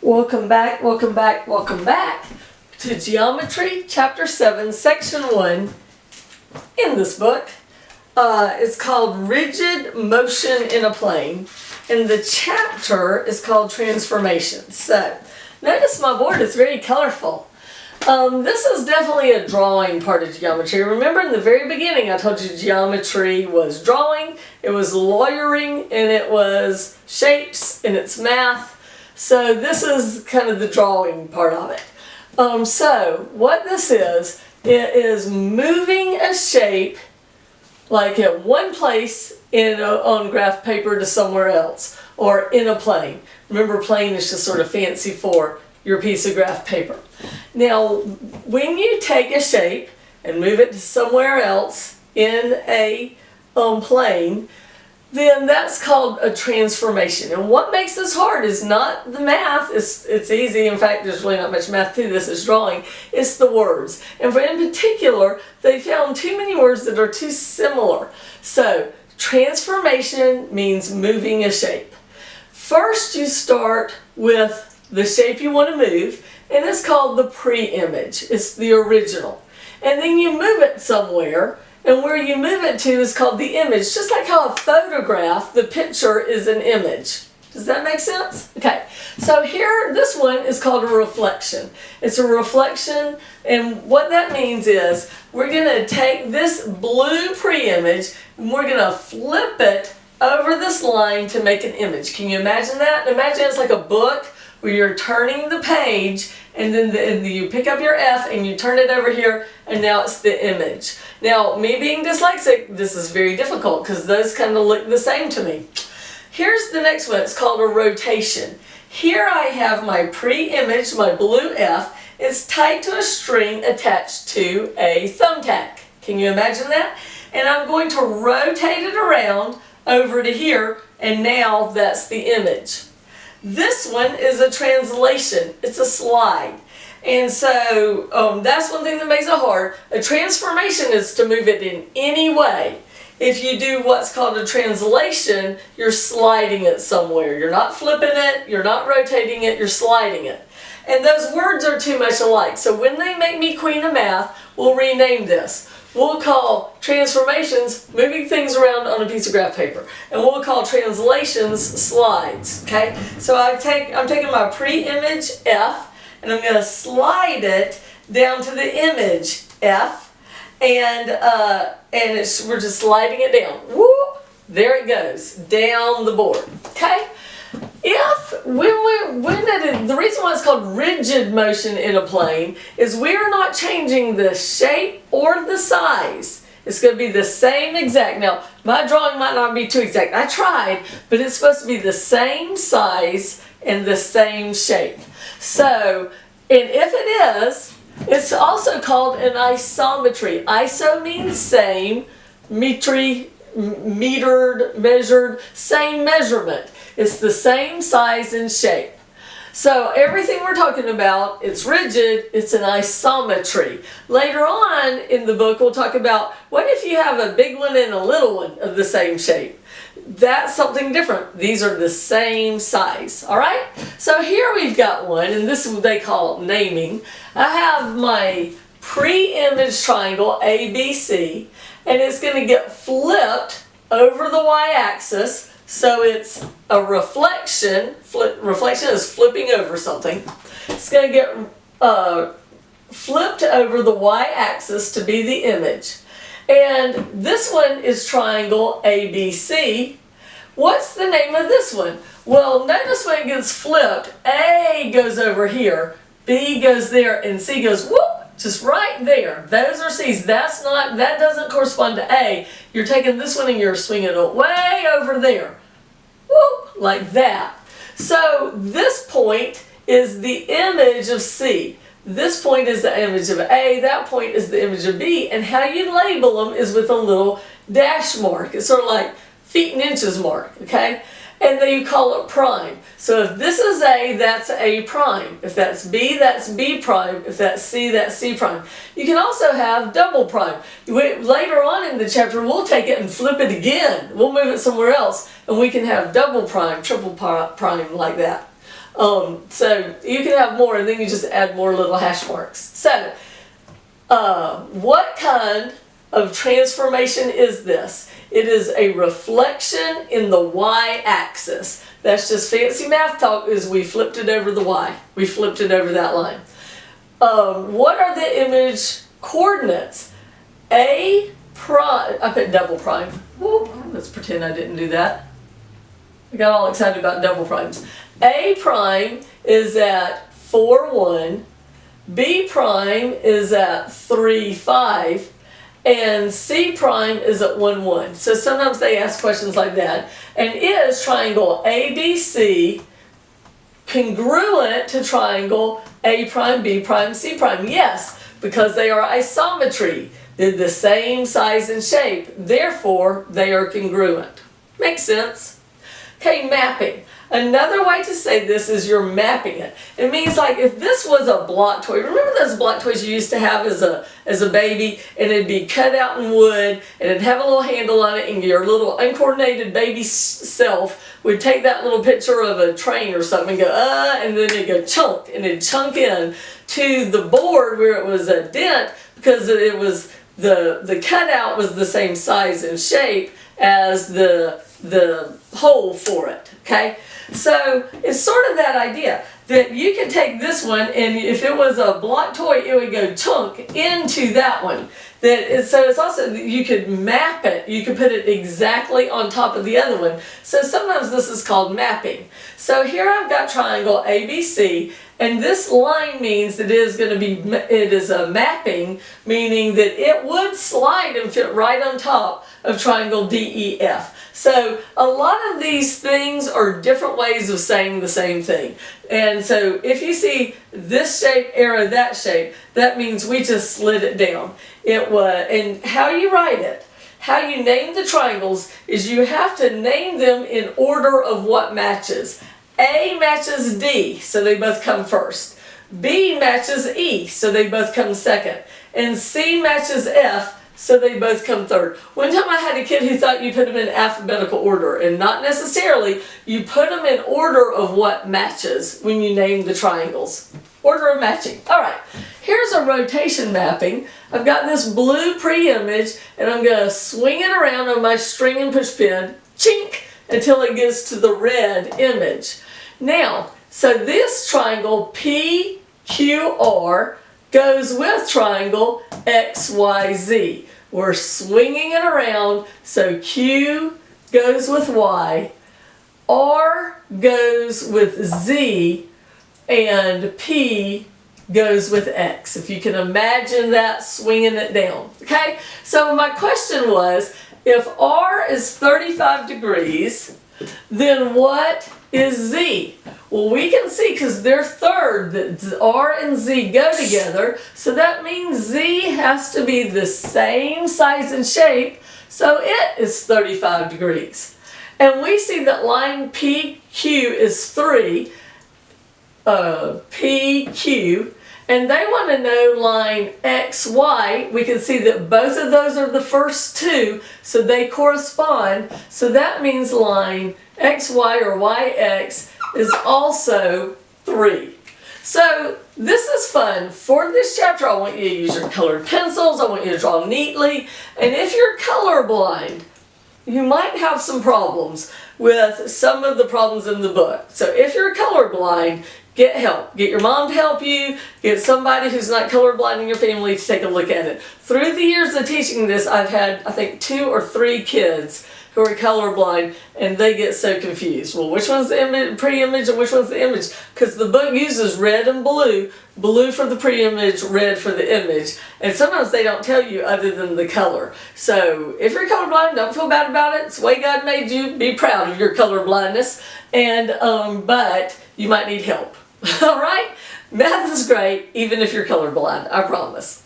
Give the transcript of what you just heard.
Welcome back to Geometry, Chapter 7, Section 1 in this book. It's called Rigid Motion in a Plane, and the chapter is called Transformations. So, notice my board is very colorful. This is definitely a drawing part of geometry. Remember in the very beginning I told you geometry was drawing, it was lawyering, and it was shapes, and it's math. So this is kind of the drawing part of it. So what this is, it is moving a shape like at one place on graph paper to somewhere else, or in a plane. Remember, plane is just sort of fancy for your piece of graph paper. Now, when you take a shape and move it to somewhere else in a plane, then that's called a transformation. And what makes this hard is not the math, it's easy. In fact, there's really not much math to this, it's drawing. It's the words. And in particular, they found too many words that are too similar. So, transformation means moving a shape. First, you start with the shape you want to move, and it's called the pre-image. It's the original. And then you move it somewhere, and where you move it to is called the image. Just like how a photograph, the picture is an image. Does that make sense? Okay, so here, this one is called a reflection. It's a reflection, and what that means is we're going to take this blue pre-image, and we're going to flip it over this line to make an image. Can you imagine that? Imagine it's like a book where you're turning the page, and then you pick up your F and you turn it over here, and now it's the image. Now, me being dyslexic, this is very difficult because those kind of look the same to me. Here's the next one. It's called a rotation. Here I have my pre-image, my blue F. It's tied to a string attached to a thumbtack. Can you imagine that? And I'm going to rotate it around over to here, and now that's the image. This one is a translation. It's a slide. And so that's one thing that makes it hard. A transformation is to move it in any way. If you do what's called a translation, you're sliding it somewhere. You're not flipping it, you're not rotating it, you're sliding it. And those words are too much alike. So when they make me queen of math, we'll rename this. We'll call transformations moving things around on a piece of graph paper. And we'll call translations slides. Okay? So I'm taking my pre-image F, and I'm going to slide it down to the image F, and we're just sliding it down. Whoop! There it goes, down the board. Okay? The reason why it's called rigid motion in a plane is we're not changing the shape or the size. It's going to be the same exact. Now, my drawing might not be too exact. I tried, but it's supposed to be the same size and the same shape. So, and if it is, it's also called an isometry. Iso means same, metry, metered, measured, same measurement. It's the same size and shape. So everything we're talking about, it's rigid, it's an isometry. Later on in the book, we'll talk about what if you have a big one and a little one of the same shape. That's something different. These are the same size, all right? So here we've got one, and this is what they call naming. I have my pre-image triangle, ABC, and it's going to get flipped over the y-axis. So it's a reflection. Reflection is flipping over something. It's going to get flipped over the y-axis to be the image. And this one is triangle ABC. What's the name of this one? Well, notice when it gets flipped, A goes over here, B goes there, and C goes whoop, just right there. Those are C's. That doesn't correspond to A. You're taking this one and you're swinging it way over there. Whoop, like that. So this point is the image of C. This point is the image of A. That point is the image of B. And how you label them is with a little dash mark. It's sort of like feet and inches mark, okay? And then you call it prime. So if this is A, that's A prime. If that's B, that's B prime. If that's C, that's C prime. You can also have double prime. Later on in the chapter, we'll take it and flip it again. We'll move it somewhere else, and we can have double prime, triple prime like that. So you can have more, and then you just add more little hash marks. So, what kind of transformation is this? It is a reflection in the y-axis. That's just fancy math talk, is we flipped it over the y. We flipped it over that line. What are the image coordinates? A prime, I put double prime. Whoop, let's pretend I didn't do that. I got all excited about double primes. A prime is at 4, 1. B prime is at 3, 5. And C prime is at 1, 1. So sometimes they ask questions like that. And is triangle ABC congruent to triangle A prime, B prime, C prime? Yes, because they are isometry. They're the same size and shape. Therefore, they are congruent. Makes sense? Okay, mapping. Another way to say this is you're mapping it. It means like if this was a block toy, remember those block toys you used to have as a baby, and it'd be cut out in wood and it'd have a little handle on it, and your little uncoordinated baby self would take that little picture of a train or something and go, and then it'd go chunk, and it'd chunk in to the board where it was a dent because it was the cutout was the same size and shape as the hole for it, okay? So it's sort of that idea that you can take this one, and if it was a block toy, it would go chunk into that one. So it's also, you could map it, you could put it exactly on top of the other one. So sometimes this is called mapping. So here I've got triangle ABC, and this line means that it is a mapping, meaning that it would slide and fit right on top of triangle DEF. So a lot of these things are different ways of saying the same thing. And so if you see this shape, arrow, that shape, that means we just slid it down. And how you write it, how you name the triangles, is you have to name them in order of what matches. A matches D, so they both come first. B matches E, so they both come second. And C matches F, so they both come third. One time I had a kid who thought you put them in alphabetical order, and not necessarily. You put them in order of what matches when you name the triangles. Order of matching. All right, here's a rotation mapping. I've got this blue pre-image, and I'm going to swing it around on my string and push pin, chink, until it gets to the red image. Now, so this triangle PQR goes with triangle XYZ. We're swinging it around, so Q goes with Y, R goes with Z, and P goes with X. If you can imagine that, swinging it down. Okay, so my question was, if R is 35 degrees, then what is Z? Well, we can see, because they're third, that R and Z go together, so that means Z has to be the same size and shape, so it is 35 degrees. And we see that line PQ is 3, PQ, and they want to know line XY. We can see that both of those are the first two, so they correspond, so that means line XY or YX is also 3. So this is fun. For this chapter, I want you to use your colored pencils. I want you to draw neatly. And if you're colorblind, you might have some problems with some of the problems in the book. So if you're colorblind, get help. Get your mom to help you. Get somebody who's not colorblind in your family to take a look at it. Through the years of teaching this, I've had, I think, 2 or 3 kids who are colorblind, and they get so confused. Well, which one's the pre-image and which one's the image? Because the book uses red and blue, blue for the pre-image, red for the image, and sometimes they don't tell you other than the color. So if you're colorblind, don't feel bad about it. It's the way God made you. Be proud of your colorblindness, and but you might need help. All right? Math is great, even if you're colorblind, I promise.